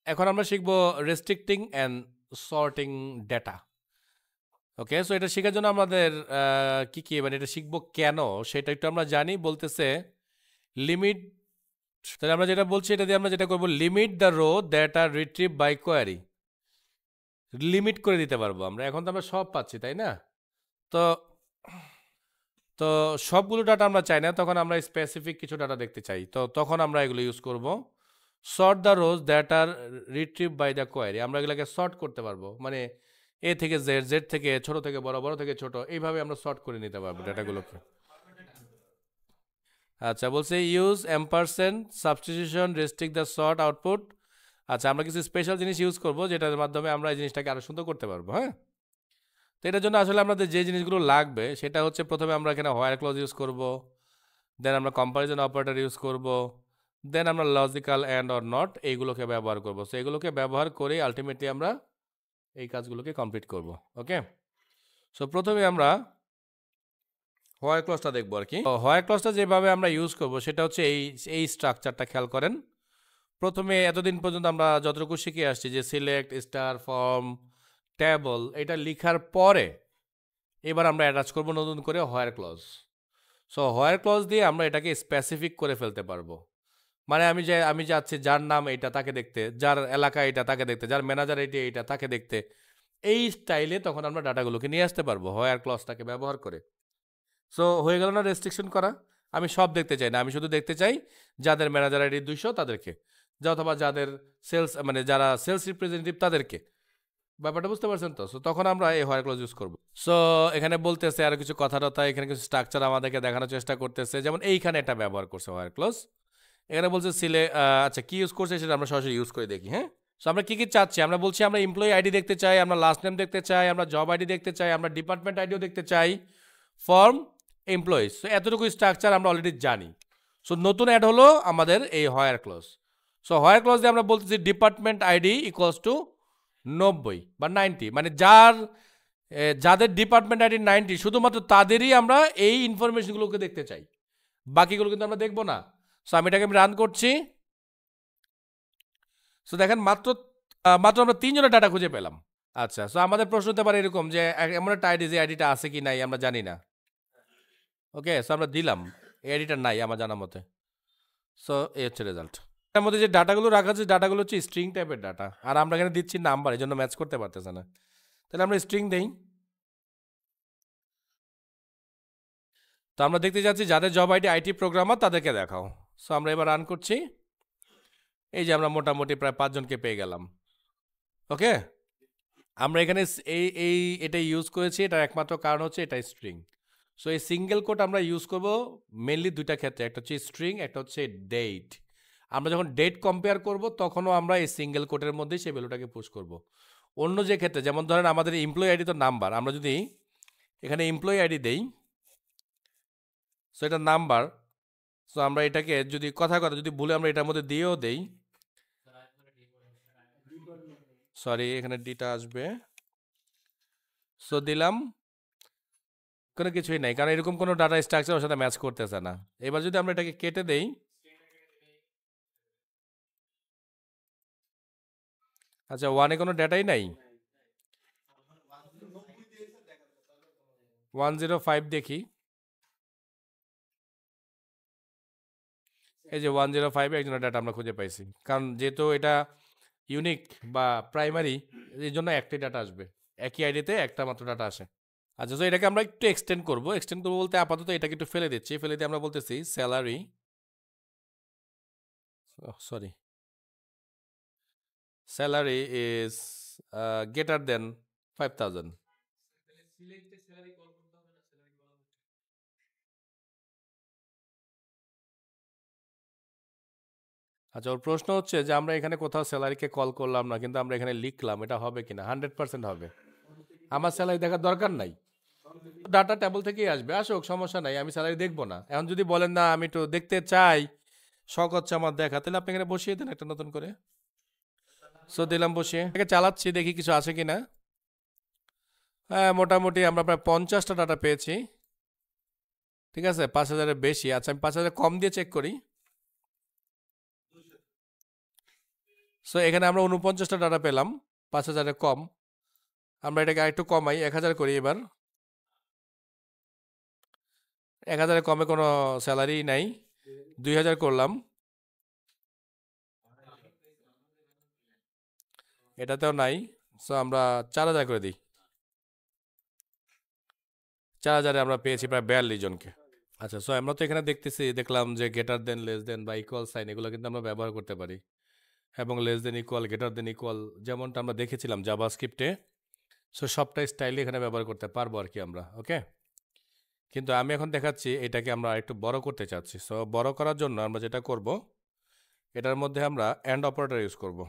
এখন আমরা শিখবো রেস্ট্রিক্টিং and sorting data. Okay, so এটা শেখার জন্য আমাদের কি মানে এটা শিখবো কেন সেটা একটু আমরা জানি। বলতেছে লিমিট, তাহলে আমরা যেটা বলছি এটা দিয়ে আমরা যেটা করবো, limit the row that are retrieve by query. Limit করে দিতে পারবো আমরা। এখন তো আমরা সব পাচ্ছি, তাই না? তো তো সবগুলো ডাটা আমরা চাই না, তখন আমরা স্পেসিফিক কিছু ডাটা দেখতে চাই। তো তখন আমরা এগুলো ইউজ করব। Sort the rows that are retrieve by the query. আমরা এগুলোকে সর্ট করতে পারবো, মানে এ থেকে জেড, জেড থেকে ছোট থেকে বড়, বড় থেকে ছোট, এইভাবে আমরা সর্ট করে নিতে পারবো ডাটাগুলোকে। আচ্ছা, বলছে use ampersand substitution restrict the sort output. আচ্ছা, আমরা কিছু স্পেশাল জিনিস ইউজ করব যেটার মাধ্যমে আমরা এই জিনিসটাকে আরো সুন্দর করতে পারবো। হ্যাঁ, তো এটার জন্য আসলে আমাদের যে জিনিসগুলো লাগবে সেটা হচ্ছে, প্রথমে আমরা এখানে হোয়ার ক্লজ ইউজ করব, দেন আমরা কম্পারিজন অপারেটর ইউজ করব, দেন আমরা লজিক্যাল অ্যান্ড অর নট এইগুলোকে ব্যবহার করব। সো এগুলোকে ব্যবহার করে আলটিমেটলি আমরা এই কাজগুলোকে কমপ্লিট করব। ওকে, সো প্রথমে আমরা হোয়ার ক্লজটা দেখবো আর কি। হোয়ার ক্লজটা যেভাবে আমরা ইউজ করব সেটা হচ্ছে এই স্ট্রাকচারটা খেয়াল করেন। প্রথমে এতদিন পর্যন্ত আমরা যতটুকু শিখে আসছি যে সিলেক্ট, স্টার, ফর্ম, টেবল, এটা লিখার পরে এবার আমরা অ্যাটাচ করব নতুন করে হোয়ার ক্লজ। সো হোয়ার ক্লজ দিয়ে আমরা এটাকে স্পেসিফিক করে ফেলতে পারবো। মানে আমি যাচ্ছি যার নাম এইটা তাকে দেখতে, যার এলাকা এটা তাকে দেখতে, যার ম্যানেজার এইটা তাকে দেখতে, এই স্টাইলে তখন আমরা ডাটাগুলোকে নিয়ে আসতে পারবো হোয়ার ক্লজটাকে ব্যবহার করে। সো হয়ে গেল না রেস্ট্রিকশন করা? আমি সব দেখতে চাই না, আমি শুধু দেখতে চাই যাদের ম্যানেজার আইডি 200 তাদেরকে, অথবা যাদের সেলস মানে যারা সেলস রিপ্রেজেন্টেটিভ তাদেরকে। ব্যাপারটা বুঝতে পারছেন তো? সো তখন আমরা এই হোয়ার ক্লজ ইউজ করব। সো এখানে বলতেছে আরো কিছু কথা, এখানে কিছু স্ট্রাকচার আমাদেরকে দেখানোর চেষ্টা করতেছে, যেমন এইখানে এটা ব্যবহার করছে হোয়ার ক্লজ। এখানে বলছে আচ্ছা কি ইউজ করছে সেটা আমরা সরাসরি ইউজ করে দেখি। হ্যাঁ, সো আমরা কি চাচ্ছি? আমরা বলছি আমরা এমপ্লয়ি আইডি দেখতে চাই, আমরা লাস্ট নেম দেখতে চাই, আমরা জব আইডি দেখতে চাই, আমরা ডিপার্টমেন্ট আইডিও দেখতে চাই, ফর্ম, এমপ্লয়িজ। সো এতটুকু স্ট্রাকচার আমরা অলরেডি জানি। সো নতুন অ্যাড হলো আমাদের এই হোয়ার ক্লজ। সো হোয়ার ক্লজ দিয়ে আমরা বলতেছি ডিপার্টমেন্ট আইডি ইকুয়ালস টু 90 বা 90, মানে যাদের ডিপার্টমেন্ট আইডি 90 শুধুমাত্র তাদেরই আমরা এই ইনফরমেশনগুলোকে দেখতে চাই, বাকিগুলো কিন্তু আমরা দেখবো না। সো আমি এটাকে রান করছি। সো দেখেন মাত্র আমরা 3 জনের ডাটা খুঁজে পেলাম। আচ্ছা, সো আমাদের প্রশ্ন হতে পারে এরকম যে এমন একটা আইডি যে আইডিটা আছে কি নাই আমরা জানি না। ওকে, সো আমরা দিলাম এই আইডিটা নাই আমার জানা মতে। সো এই হচ্ছে রেজাল্ট। এর মধ্যে যে ডাটাগুলো রাখা আছে ডাটাগুলো হচ্ছে স্ট্রিং টাইপের ডাটা, আর আমরা এখানে দিচ্ছি নাম্বার, এই জন্য ম্যাচ করতে পারতেছে না। তাহলে আমরা স্ট্রিং দেই। তো আমরা দেখতে যাচ্ছি যাদের জব আইডি আইটি প্রোগ্রামার তাদেরকে দেখাও। সো আমরা এবার রান করছি। এই যে আমরা মোটামুটি প্রায় 5 জনকে পেয়ে গেলাম। ওকে, আমরা এখানে এটা ইউজ করেছি, এটার একমাত্র কারণ হচ্ছে এটা স্ট্রিং। সো এই সিঙ্গেল কোড আমরা ইউজ করব মেনলি দুইটা ক্ষেত্রে, একটা হচ্ছে স্ট্রিং, একটা হচ্ছে ডেট। আমরা যখন ডেট কম্পেয়ার করব তখনও আমরা এই সিঙ্গেল কোডের মধ্যেই সেই ভ্যালুটাকে পুশ করব। অন্য যে ক্ষেত্রে, যেমন ধরেন আমাদের এমপ্লয়ি আইডি তো নাম্বার, আমরা যদি এখানে এমপ্লয়ি আইডি দেই, সো এটা নাম্বার, সো আমরা এটাকে যদি কথা যদি ভুলে আমরা এটার মধ্যে দিয়েও দেই, সরি এখানে ডিটা আসবে, সো দিলাম, কোনো কিছুই নাই, কারণ এরকম কোনো ডাটা স্ট্রাকচার ওর সাথে ম্যাচ করতেছে না। এবার যদি আমরা এটাকে কেটে দেই, আচ্ছা 1-এ কোনো ডাটাই নাই, 105 দেখি, এই যে 105 একজনের ডাটা আমরা খুঁজে পাইছি, কারণ যেহেতু এটা ইউনিক বা প্রাইমারি এই জন্য একটাই ডাটা আসবে, একই আইডিতে একটা মাত্র ডাটা আসে। আচ্ছা, তো এটাকে আমরা একটু এক্সটেন্ড করবো বলতে আপাতত এটাকে একটু ফেলে দিচ্ছি, ফেলে দিয়ে আমরা বলতেছি salary, sorry salary is greater than 5000। আচ্ছা, ওর প্রশ্ন হচ্ছে যে আমরা এখানে কোথাও স্যালারিকে কল করলাম না, কিন্তু আমরা এখানে লিখলাম, এটা হবে কিনা? 100% হবে। আমার স্যালারি দেখার দরকার নাই, ডাটা টেবল থেকেই আসবে, আসুক, সমস্যা নাই, আমি স্যালারি দেখবো না। এখন যদি বলেন না আমি একটু দেখতে চাই, শখ হচ্ছে আমার দেখা, তাহলে আপনি এখানে বসিয়ে দেন একটা নতুন করে। সো দিলাম বসিয়ে, এটাকে চালাচ্ছি, দেখি কিছু আছে কিনা। হ্যাঁ, মোটামুটি আমরা প্রায় 50টা ডাটা পেয়েছি। ঠিক আছে, 5000-এর বেশি। আচ্ছা, আমি 5000 কম দিয়ে চেক করি। সো এখানে আমরা 49টা ডাটা পেলাম, 5,000-এর কম। আমরা এটাকে আরেকটু কমাই, 1,000 করি এবার। 1,000-এর কমে কোনো স্যালারি নাই, 2,000 করলাম। এটাতেও নাই, সো আমরা 4,000 করে দিই। 4,000-এ আমরা পেয়েছি প্রায় 42 জনকে। আচ্ছা, সো আমরা তো এখানে দেখলাম যে গ্রেটার দেন, লেস দেন বা ইকুয়াল সাইন এগুলো কিন্তু আমরা ব্যবহার করতে পারি, এবং less than equal, greater than equal যেমনটা আমরা দেখেছিলাম জাভাস্ক্রিপ্টে। সো সবটা স্টাইলে এখানে ব্যবহার করতে পারবো আর কি আমরা। ওকে, কিন্তু আমি এখন দেখাচ্ছি এটাকে আমরা একটু বড় করতে চাচ্ছি। সো বড় করার জন্য আমরা যেটা করব, এটার মধ্যে আমরা অ্যান্ড অপারেটর ইউজ করব।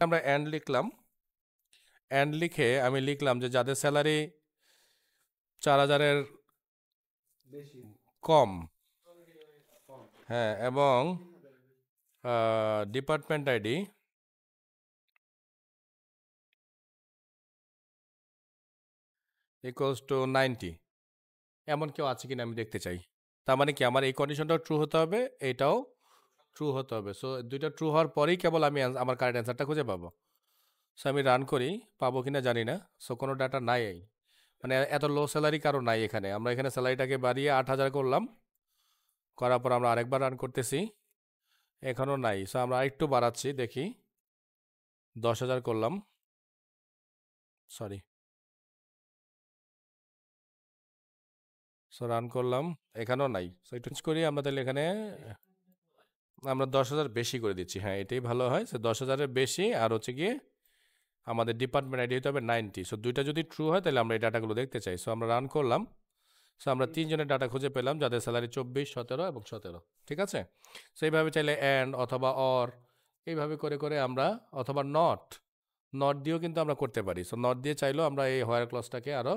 আমরা অ্যান্ড লিখলাম, অ্যান্ড লিখে আমি লিখলাম যে যাদের স্যালারি 4,000-এর কম, হ্যাঁ, এবং ডিপার্টমেন্ট আইডি ইকুয়ালস টু 90, এমন কেউ আছে কিনা আমি দেখতে চাই। তার মানে কি আমার এই কন্ডিশনটাও ট্রু হতে হবে, এটাও ট্রু হতে হবে। সো দুইটা ট্রু হওয়ার পরেই কেবল আমি আমার কারেক্ট অ্যান্সারটা খুঁজে পাবো। সো আমি রান করি, পাবো কিনা জানি না। সো কোনো ডাটা নাই, মানে এত লো স্যালারি কারো নাই এখানে। আমরা এখানে স্যালারিটাকে বাড়িয়ে 8,000 করলাম, করার পর আমরা আরেকবার রান করতেছি, এখনও নাই। সো আমরা আরেকটু বাড়াচ্ছি, দেখি 10,000 করলাম, সরি। সো রান করলাম, এখানেও নাই। সো একটু করি আমরা, তাহলে এখানে আমরা 10,000 বেশি করে দিচ্ছি। হ্যাঁ, এটাই ভালো হয়। সো 10,000-এর বেশি, আর হচ্ছে গিয়ে আমাদের ডিপার্টমেন্ট আইডি হতে হবে 90। সো দুইটা যদি ট্রু হয় তাহলে আমরা এই ডাটাগুলো দেখতে চাই। সো আমরা রান করলাম। সো আমরা 3 জনের ডাটা খুঁজে পেলাম যাদের স্যালারি 24, 17 এবং 17। ঠিক আছে, সো এইভাবে চাইলে অ্যান্ড অথবা অর এইভাবে করে করে আমরা, অথবা নট, নট দিয়েও কিন্তু আমরা করতে পারি। সো নট দিয়ে চাইলেও আমরা এই হোয়ার ক্লজটাকে আরও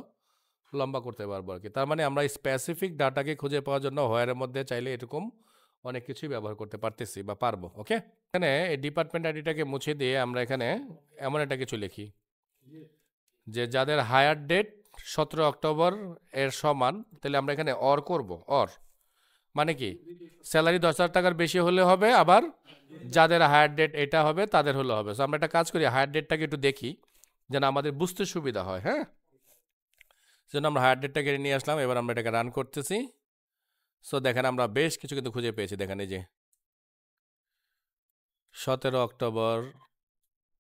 লম্বা করতে পারবো আর কি। তার মানে আমরা স্পেসিফিক ডাটাকে খুঁজে পাওয়ার জন্য হোয়ারের মধ্যে চাইলে এরকম অনেক কিছুই ব্যবহার করতে পারতেছি বা পারবো। ওকে, এখানে এই ডিপার্টমেন্ট আইডিটাকে মুছে দিয়ে আমরা এখানে এমন একটা কিছু লিখি যে যাদের হায়ার ডেট 17 অক্টোবর এর সমান, তাহলে আমরা এখানে অর করব। অর মানে কি, স্যালারি 10,000 টাকার বেশি হলে হবে, আবার যাদের হায়ার ডেট এটা হবে তাদের হলে হবে। সো আমরা একটা কাজ করি, হায়ার ডেটটাকে একটু দেখি যেন আমাদের বুঝতে সুবিধা হয়। হ্যাঁ, সেজন্য আমরা হায়ার ডেটটাকে নিয়ে আসলাম। এবার আমরা এটাকে রান করতেছি। সো দেখেন আমরা বেশ কিছু কিন্তু খুঁজে পেয়েছি। দেখেন এই যে 17 অক্টোবর,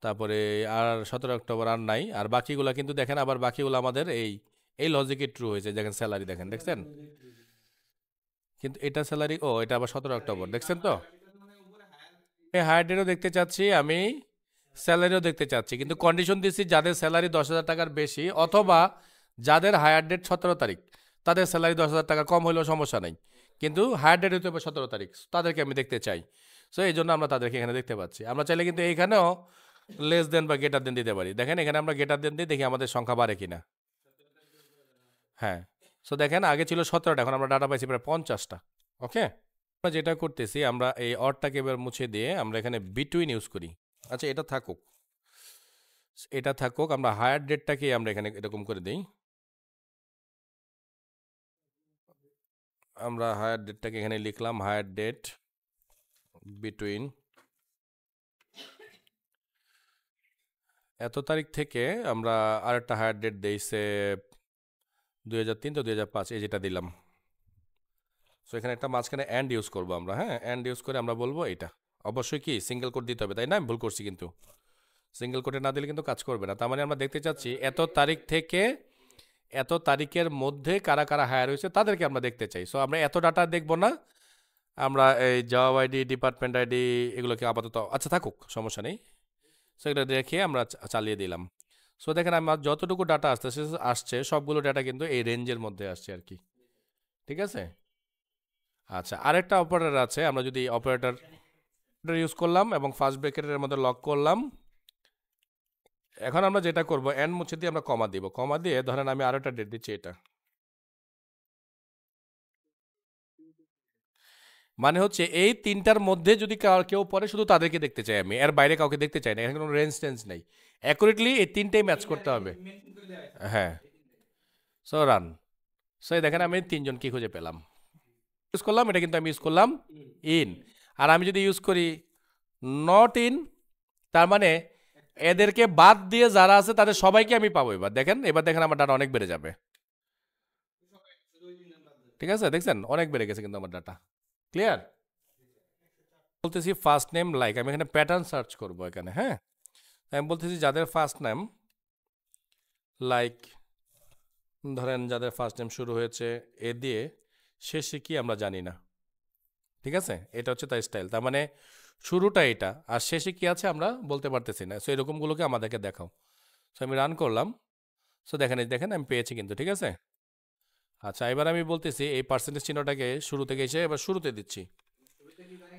তারপরে আর 17 অক্টোবর আর নাই, আর বাকিগুলো কিন্তু দেখেন, আবার বাকিগুলো আমাদের এই এই লজিকে ট্রু হয়েছে। দেখেন স্যালারি দেখেন, দেখছেন, কিন্তু এটা স্যালারি, ও এটা আবার 17 অক্টোবর, দেখছেন তো। হায়ার ডেটও দেখতে চাচ্ছি আমি, স্যালারিও দেখতে চাচ্ছি, কিন্তু কন্ডিশন দিচ্ছি যাদের স্যালারি 10,000 টাকার বেশি, অথবা যাদের হায়ার ডেট 17 তারিখ, তাদের স্যালারি 10,000 টাকা কম হলেও সমস্যা নাই, কিন্তু হায়ার ডেট হতে হবে 17 তারিখ, তাদেরকে আমি দেখতে চাই। সো এই জন্য আমরা তাদেরকে এখানে দেখতে পাচ্ছি। আমরা চাইলে কিন্তু এইখানেও লেস দেন বা গ্রেটার দেন দিতে পারি। দেখেন এখানে আমরা গ্রেটার দেন দিই, দেখি আমাদের সংখ্যা বাড়ে কিনা। হ্যাঁ, সো দেখেন আগে ছিল 17টা, এখন আমরা ডাটা পাইছি প্রায় 50টা। ওকে, আমরা যেটা করতেছি, আমরা এই অরটাকে এবার মুছে দিয়ে আমরা এখানে বিটুইন ইউজ করি। আচ্ছা, এটা থাকুক, এটা থাকুক। আমরা হায়ার ডেটটাকে আমরা এখানে এরকম করে দিই। আমরা হায়ার ডেটটাকে এখানে লিখলাম, হায়ার ডেট বিটুইন এত তারিখ থেকে। আমরা আরেকটা হায়ার ডেট দিয়েছে 2003 তো 2005, এই যেটা দিলাম। সো এখানে একটা মাঝখানে অ্যান্ড ইউজ করবো আমরা। হ্যাঁ, অ্যান্ড ইউজ করে আমরা বলবো এটা অবশ্যই কি সিঙ্গেল কোড দিতে হবে, তাই না? আমি ভুল করছি, কিন্তু সিঙ্গেল কোডে না দিলে কিন্তু কাজ করবে না। তার মানে আমরা দেখতে চাচ্ছি এত তারিখ থেকে এত তারিখের মধ্যে কারা কারা হায়ার হয়েছে তাদেরকে আমরা দেখতে চাই। সো আমরা এত ডাটা দেখবো না, আমরা এই জব আইডি, ডিপার্টমেন্ট আইডি এগুলোকে আপাতত আচ্ছা থাকুক, সমস্যা নেই। সো এটা দেখে আমরা চালিয়ে দিলাম। সো দেখেন আমার যতটুকু ডাটা আসছে সবগুলো ডাটা কিন্তু এই রেঞ্জের মধ্যে আসছে আর কি। ঠিক আছে, আচ্ছা আরেকটা অপারেটর আছে। আমরা যদি অপারেটর ইউজ করলাম এবং ফার্স্ট ব্র্যাকেটের মধ্যে লক করলাম। এখন আমরা যেটা করব, এন্ড মুছে দিয়ে আমরা কমা দিব। কমা দিয়ে ধরেন আমি আরো একটা ডেট দিচ্ছি, এটা মানে হচ্ছে এই তিনটার মধ্যে যদি কেউ পরে শুধু তাদেরকে দেখতে চাই আমি, এর বাইরে কাউকে দেখতে চাই না। এখানে কোনো রেঞ্জ টেঞ্জ নেই, অ্যাকুরেটলি এই তিনটেই ম্যাচ করতে হবে। হ্যাঁ, সো রান। সো দেখেন আমি তিনজন কি খুঁজে পেলাম, ইউজ করলাম। এটা কিন্তু আমি ইউজ করলাম ইন, আর আমি যদি ইউজ করি নট ইন, তার মানে এদেরকে বাদ দিয়ে যারা আছে তাদের সবাইকে আমি পাবো। এবার দেখেন আমার ডাটা অনেক বেড়ে যাবে। ঠিক আছে, দেখছেন অনেক বেড়ে গেছে কিন্তু আমার ডাটা। ক্লিয়ার? বলতেছি ফার্স্ট নেম লাইক, আমি এখানে প্যাটার্ন সার্চ করব এখানে। হ্যাঁ, আমি বলতেছি যাদের ফার্স্ট নেম লাইক, ধরেন যাদের ফার্স্ট নেম শুরু হয়েছে এ দিয়ে, শেষে কি আমরা জানি না। ঠিক আছে, এটা হচ্ছে তার স্টাইল। তার মানে শুরুটা এটা আর শেষে কি আছে আমরা বলতে পারতেছি না। সো এরকমগুলোকে আমাদেরকে দেখাও। সো আমি রান করলাম। সো দেখেন আমি পেয়েছি কিন্তু। ঠিক আছে, আচ্ছা এবার আমি বলতেছি এই পার্সেন্টেজ চিহ্নটাকে শুরু থেকে এসে এবার শুরুতে দিচ্ছি।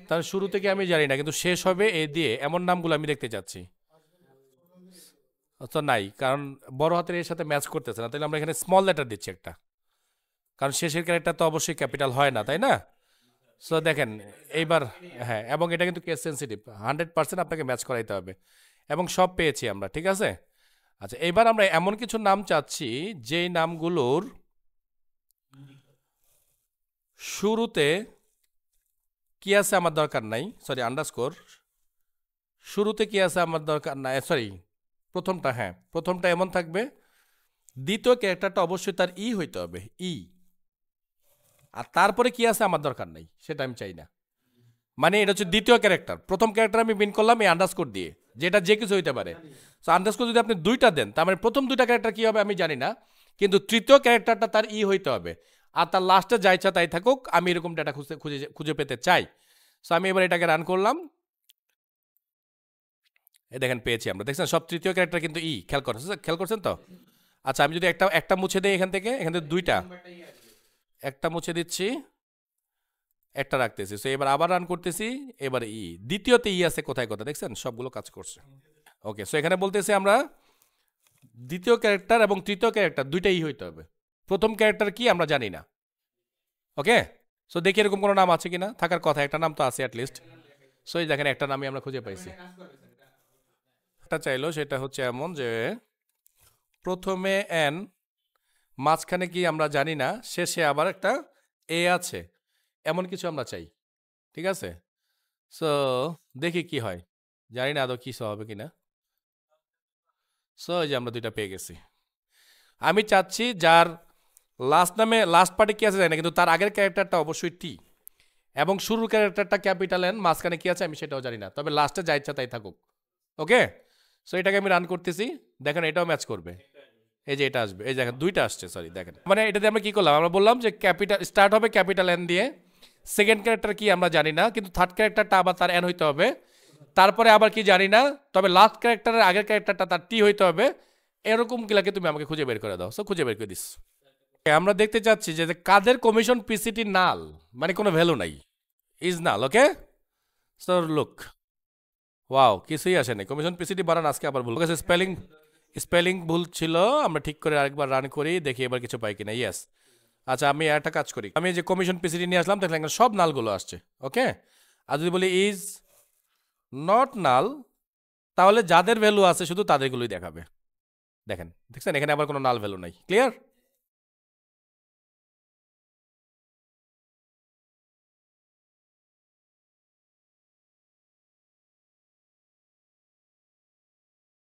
তার শুরু থেকে আমি জানি না, কিন্তু শেষ হবে এ দিয়ে, এমন নামগুলো আমি দেখতে চাচ্ছি। তো নাই, কারণ বড় হাতের এর সাথে ম্যাচ করতেছে না, তাহলে আমরা এখানে স্মল লেটার দিচ্ছি একটা, কারণ শেষের ক্যারেক্টার তো অবশ্যই ক্যাপিটাল হয় না, তাই না? সো দেখেন এইবার, হ্যাঁ, এবং এটা কিন্তু কেস সেন্সিটিভ, 100% আপনাকে ম্যাচ করাইতে হবে, এবং সব পেয়েছি আমরা। ঠিক আছে, আচ্ছা এবার আমরা এমন কিছু নাম চাচ্ছি যেই নামগুলোর শুরুতে কি আছে আমার দরকার নাই, সরি আন্ডারস্কোর, শুরুতে কি আছে আমার দরকার নাই, সরি প্রথমটা, হ্যাঁ প্রথমটা এমন থাকবে, দ্বিতীয় ক্যারেক্টারটা অবশ্যই তার ই হইতে হবে, ই, আর তারপরে কি আছে আমার দরকার নাই, সেটা আমি চাই না। মানে এটা হচ্ছে দ্বিতীয় ক্যারেক্টার, প্রথম ক্যারেক্টার আমি বিন করলাম এই আন্ডারস্কোর দিয়ে, যেটা যে কিছু হইতে পারে। সো আন্ডারস্কোর যদি আপনি দুইটা দেন, তার মানে প্রথম দুইটা ক্যারেক্টার কি হবে আমি জানি না, কিন্তু তৃতীয় ক্যারেক্টারটা তার ই হইতে হবে, আর তার লাস্টে যা ইচ্ছা তাই থাকুক, আমি এরকম ডাটা খুঁজে পেতে চাই। সো আমি এবার এটাকে রান করলাম, এই দেখেন পেয়েছি আমরা। দেখছেন সব তৃতীয় ক্যারেক্টার কিন্তু ই, খেয়াল করছেন তো? আচ্ছা আমি যদি একটা মুছে দিই এখান থেকে দুইটা, একটা মুছে দিচ্ছি, একটা রাখতেছি। সো এবার আবার রান করতেছি, এবার ই, দ্বিতীয়তে ই আছে কোথায় কোথায়, দেখছেন সবগুলো কাজ করছে। ওকে, সো এখানে বলতেছি আমরা দ্বিতীয় ক্যারেক্টার এবং তৃতীয় ক্যারেক্টার দুইটাই হইতে হবে, প্রথম ক্যারেক্টার কি আমরা জানি না। ওকে, সো দেখি এরকম কোনো নাম আছে কিনা, থাকার কথা, একটা নাম তো আছে অ্যাটলিস্ট। সো এই দেখেন একটা নামই আমরা খুঁজে পাইছি। একটা চাইলো, সেটা হচ্ছে এমন যে প্রথমে এন, মাঝখানে কি আমরা জানি না, শেষে আবার একটা এ আছে, এমন কিছু আমরা চাই। ঠিক আছে, সো দেখি কি হয়, জানি না আদৌ কি হবে কিনা। সো এই যে আমরা দুইটা পেয়ে গেছি। আমি চাচ্ছি যার লাস্ট পার্টে কি আছে জানি না, কিন্তু তার আগের ক্যারেক্টারটা অবশ্যই টি, এবং শুরুর ক্যারেক্টারটা ক্যাপিটাল এন, মাঝখানে কি আছে আমি সেটাও জানি না, তবে লাস্টে যা ইচ্ছা তাই থাকুক। ওকে, সো এটাকে আমি রান করতেছি, দেখেন এটাও ম্যাচ করবে, এই যে এটা আসবে, এই দেখেন দুইটা আসছে, সরি দেখেন, মানে এটাতে আমরা কি করলাম, আমরা বললাম যে ক্যাপিটাল স্টার্ট হবে ক্যাপিটাল এন দিয়ে, সেকেন্ড ক্যারেক্টার কি আমরা জানি না, কিন্তু থার্ড ক্যারেক্টারটা আবার তার এন হইতে হবে, তারপরে আবার কি জানি না, তবে লাস্ট ক্যারেক্টারের আগের ক্যারেক্টারটা তার টি হইতে হবে, এরকম গুলাকে তুমি আমাকে খুঁজে বের করে দাও। সো খুঁজে বের করে দিস। আমরা দেখতে চাচ্ছি যে কাদের কমিশন পিসিটি নাল, মানে কোনো ভ্যালু নাই, is null. Okay, so look, wow কিছুই আসে নাই, কমিশন পিসিটি বানান আজকে আবার ভুল গেছে, স্পেলিং ভুল ছিল, আমরা ঠিক করে আরেকবার রান করি, দেখি এবার কিছু পাই কিনা। ইয়েস, আচ্ছা আমি একটা কাজ করি, আমি যে কমিশন পিসিটি নিয়ে আসলাম, দেখলাম সব নালগুলো আসছে। ওকে, আর যদি বলি ইজ নট নাল, তাহলে যাদের ভ্যালু আছে শুধু তাদেরগুলোই দেখাবে। দেখেন, দেখছেন এখানে আবার কোনো নাল ভ্যালু নাই। ক্লিয়ার?